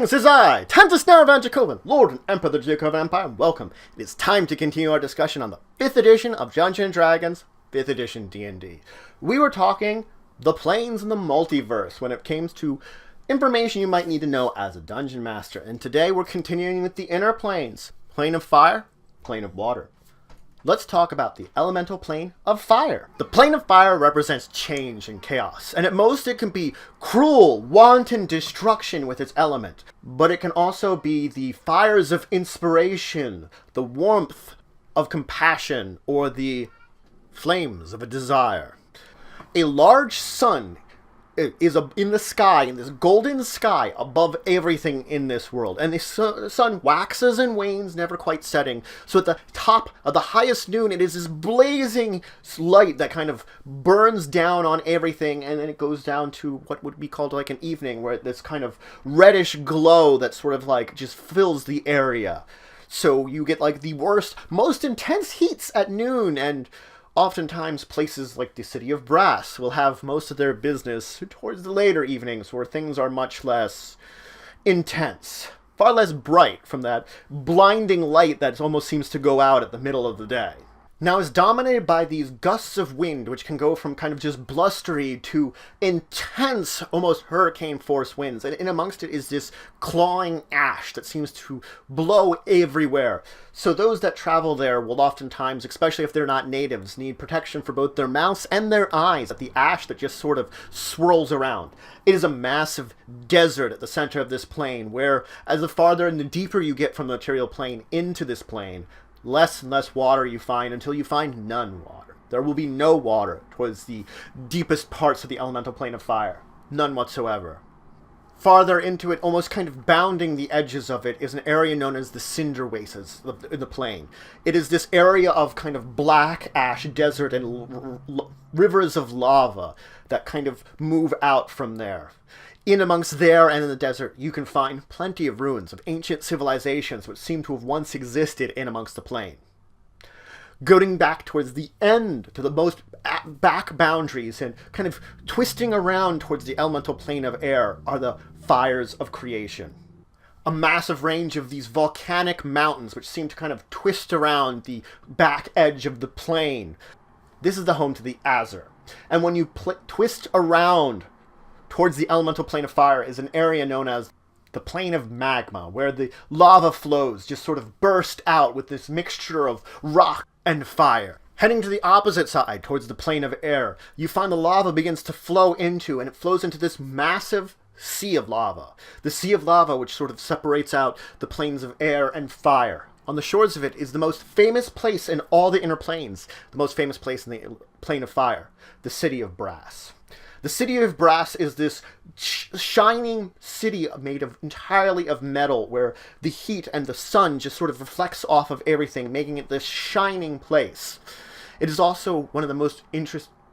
This is I, Tantus Dracovin, Lord and Emperor of the Dracovin Empire, and welcome. It is time to continue our discussion on the 5th edition of Dungeons & Dragons, 5th edition D&D. We were talking the planes and the multiverse when it came to information you might need to know as a Dungeon Master, and today we're continuing with the inner planes, plane of fire, plane of water. Let's talk about the elemental plane of fire. The plane of fire represents change and chaos, and at most it can be cruel, wanton destruction with its element, but it can also be the fires of inspiration, the warmth of compassion, or the flames of a desire. A large sun is in the sky, in this golden sky above everything in this world. And the sun waxes and wanes, never quite setting. So at the top of the highest noon, it is this blazing light that kind of burns down on everything, and then it goes down to what would be called like an evening, where this kind of reddish glow that sort of like just fills the area. So you get like the worst, most intense heats at noon, and oftentimes, places like the City of Brass will have most of their business towards the later evenings, where things are much less intense, far less bright from that blinding light that almost seems to go out at the middle of the day. Now, it's dominated by these gusts of wind, which can go from kind of just blustery to intense, almost hurricane-force winds. And in amongst it is this clawing ash that seems to blow everywhere. So those that travel there will oftentimes, especially if they're not natives, need protection for both their mouths and their eyes at the ash that just sort of swirls around. It is a massive desert at the center of this plane, where as the farther and the deeper you get from the material plane into this plane, less and less water you find until you find none water. There will be no water towards the deepest parts of the elemental plane of fire. None whatsoever. Farther into it, almost kind of bounding the edges of it, is an area known as the Cinder wastes in the plane. It is this area of kind of black ash desert and rivers of lava that kind of move out from there. In amongst there and in the desert, you can find plenty of ruins of ancient civilizations which seem to have once existed in amongst the plain. Going back towards the end, to the most back boundaries, and kind of twisting around towards the elemental plane of air, are the fires of creation. A massive range of these volcanic mountains which seem to kind of twist around the back edge of the plane. This is the home to the Azure. And when you twist around towards the elemental plane of fire is an area known as the plane of magma, where the lava flows just sort of burst out with this mixture of rock and fire. Heading to the opposite side, towards the plane of air, you find the lava begins to flow into, and it flows into this massive sea of lava. The sea of lava which sort of separates out the planes of air and fire. On the shores of it is the most famous place in all the inner planes, the most famous place in the plane of fire, the City of Brass. The City of Brass is this shining city made entirely of metal, where the heat and the sun just sort of reflects off of everything, making it this shining place. It is also one of the most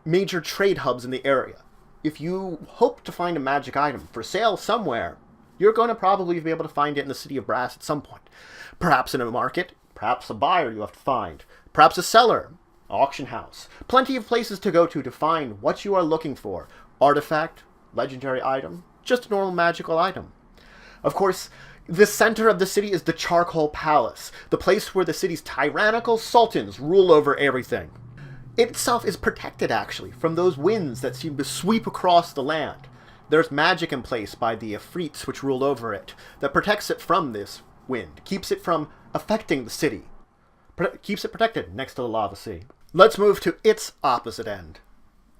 major trade hubs in the area. If you hope to find a magic item for sale somewhere, you're going to probably be able to find it in the City of Brass at some point. Perhaps in a market, perhaps a buyer you have to find, perhaps a seller, auction house. Plenty of places to go to find what you are looking for. Artifact, legendary item, just a normal magical item. Of course, the center of the city is the Charcoal Palace, the place where the city's tyrannical sultans rule over everything. It itself is protected, actually, from those winds that seem to sweep across the land. There's magic in place by the Afrits which rule over it that protects it from this wind, keeps it from affecting the city, keeps it protected next to the lava sea. Let's move to its opposite end,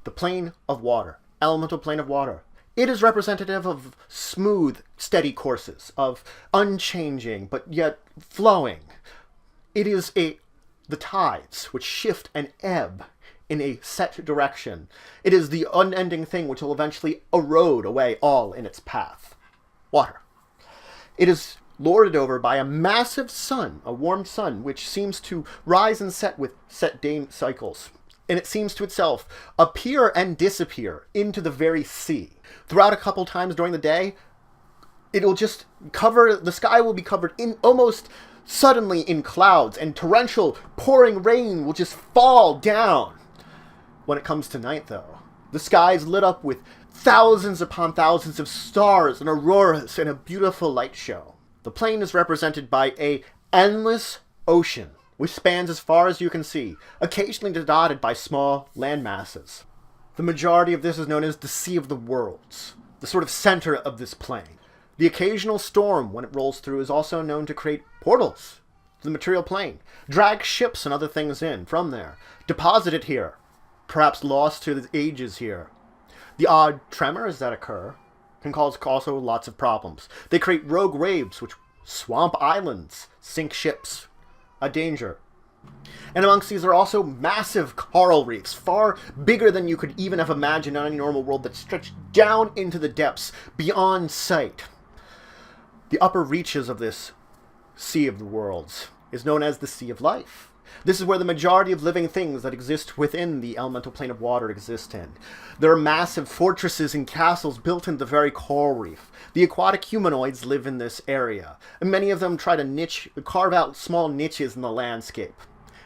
the plane of water, elemental plane of water. It is representative of smooth, steady courses, of unchanging, but yet flowing. It is the tides which shift and ebb in a set direction. It is the unending thing which will eventually erode away all in its path. Water. It is lorded over by a massive sun, a warm sun, which seems to rise and set with set day cycles. And it seems to itself appear and disappear into the very sea. Throughout a couple times during the day, it'll just the sky will be covered in almost suddenly in clouds, and torrential pouring rain will just fall down. When it comes to night, though, the sky is lit up with thousands upon thousands of stars and auroras in a beautiful light show. The plane is represented by an endless ocean, which spans as far as you can see, occasionally dotted by small land masses. The majority of this is known as the Sea of the Worlds, the sort of center of this plane. The occasional storm, when it rolls through, is also known to create portals to the material plane, drag ships and other things in from there, deposit it here, perhaps lost to the ages here. The odd tremors that occur can cause also lots of problems. They create rogue waves, which swamp islands, sink ships, a danger. And amongst these are also massive coral reefs, far bigger than you could even have imagined in any normal world, that stretch down into the depths beyond sight. The upper reaches of this Sea of the Worlds is known as the Sea of Life. This is where the majority of living things that exist within the elemental plane of water exist in. There are massive fortresses and castles built in the very coral reef. The aquatic humanoids live in this area, and many of them try to carve out small niches in the landscape.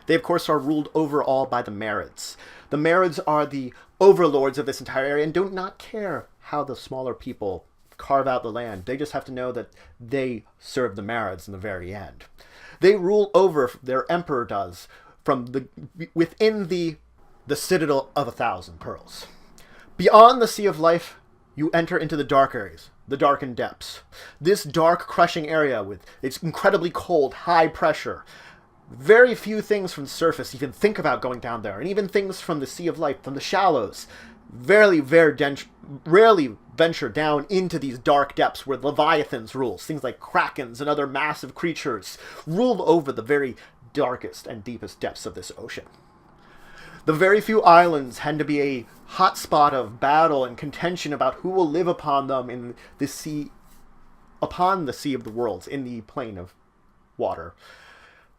They, of course, are ruled over all by the Marids. The Marids are the overlords of this entire area and do not care how the smaller people carve out the land. They just have to know that they serve the Marids in the very end. They rule over, their emperor does, within the citadel of 1,000 pearls. Beyond the Sea of Life, you enter into the dark areas, the Darkened Depths. This dark, crushing area with its incredibly cold, high pressure. Very few things from the surface even think about going down there, and even things from the Sea of Life, from the shallows, rarely venture down into these dark depths where Leviathans rule. Things like krakens and other massive creatures rule over the very darkest and deepest depths of this ocean. The very few islands tend to be a hot spot of battle and contention about who will live upon them in the sea, upon the Sea of the Worlds, in the plane of water.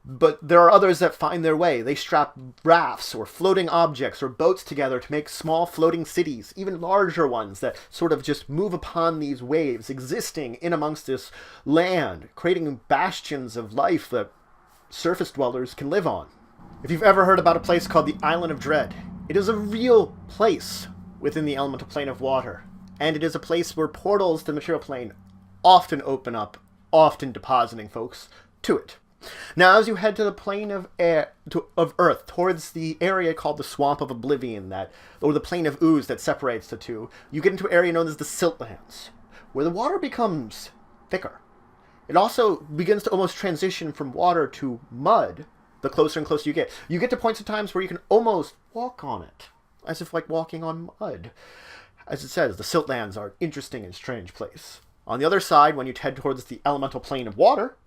But there are others that find their way. They strap rafts or floating objects or boats together to make small floating cities, even larger ones that sort of just move upon these waves, existing in amongst this land, creating bastions of life that surface dwellers can live on. If you've ever heard about a place called the Island of Dread, it is a real place within the elemental plane of water, and it is a place where portals to the material plane often open up, often depositing folks to it. Now, as you head to the plane of Earth, towards the area called the Swamp of Oblivion, or the plane of ooze that separates the two, you get into an area known as the Silt lands, where the water becomes thicker. It also begins to almost transition from water to mud the closer and closer you get. You get to points of times where you can almost walk on it, as if like walking on mud. As it says, the Silt lands are an interesting and strange place. On the other side, when you head towards the elemental plane of water,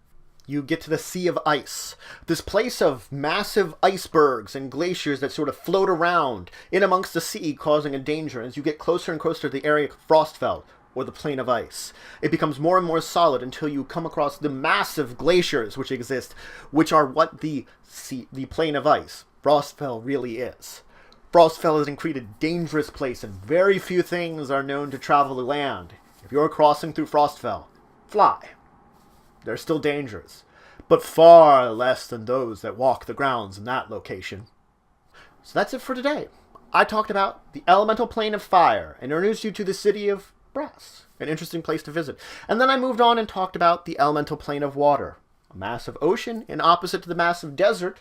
you get to the Sea of Ice, this place of massive icebergs and glaciers that sort of float around in amongst the sea, causing a danger. As you get closer and closer to the area of Frostfell, or the plane of ice, it becomes more and more solid until you come across the massive glaciers which exist, which are what the plane of ice, Frostfell, really is. Frostfell is indeed a dangerous place, and very few things are known to travel the land. If you're crossing through Frostfell, fly. They're still dangerous, but far less than those that walk the grounds in that location. So that's it for today. I talked about the elemental plane of fire and introduced you to the city of Brass, an interesting place to visit. And then I moved on and talked about the elemental plane of water, a massive ocean, and opposite to the massive desert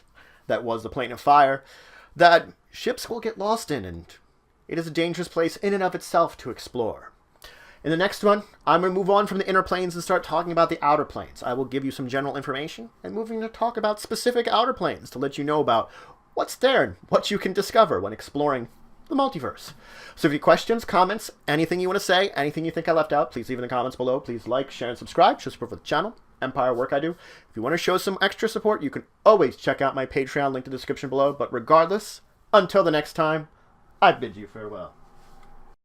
that was the plane of fire, that ships will get lost in, and it is a dangerous place in and of itself to explore. In the next one, I'm going to move on from the inner planes and start talking about the outer planes. I will give you some general information and moving to talk about specific outer planes to let you know about what's there and what you can discover when exploring the multiverse. So if you have questions, comments, anything you want to say, anything you think I left out, please leave in the comments below. Please like, share, and subscribe. Show support for the channel, Empire work I do. If you want to show some extra support, you can always check out my Patreon, link in the description below. But regardless, until the next time, I bid you farewell.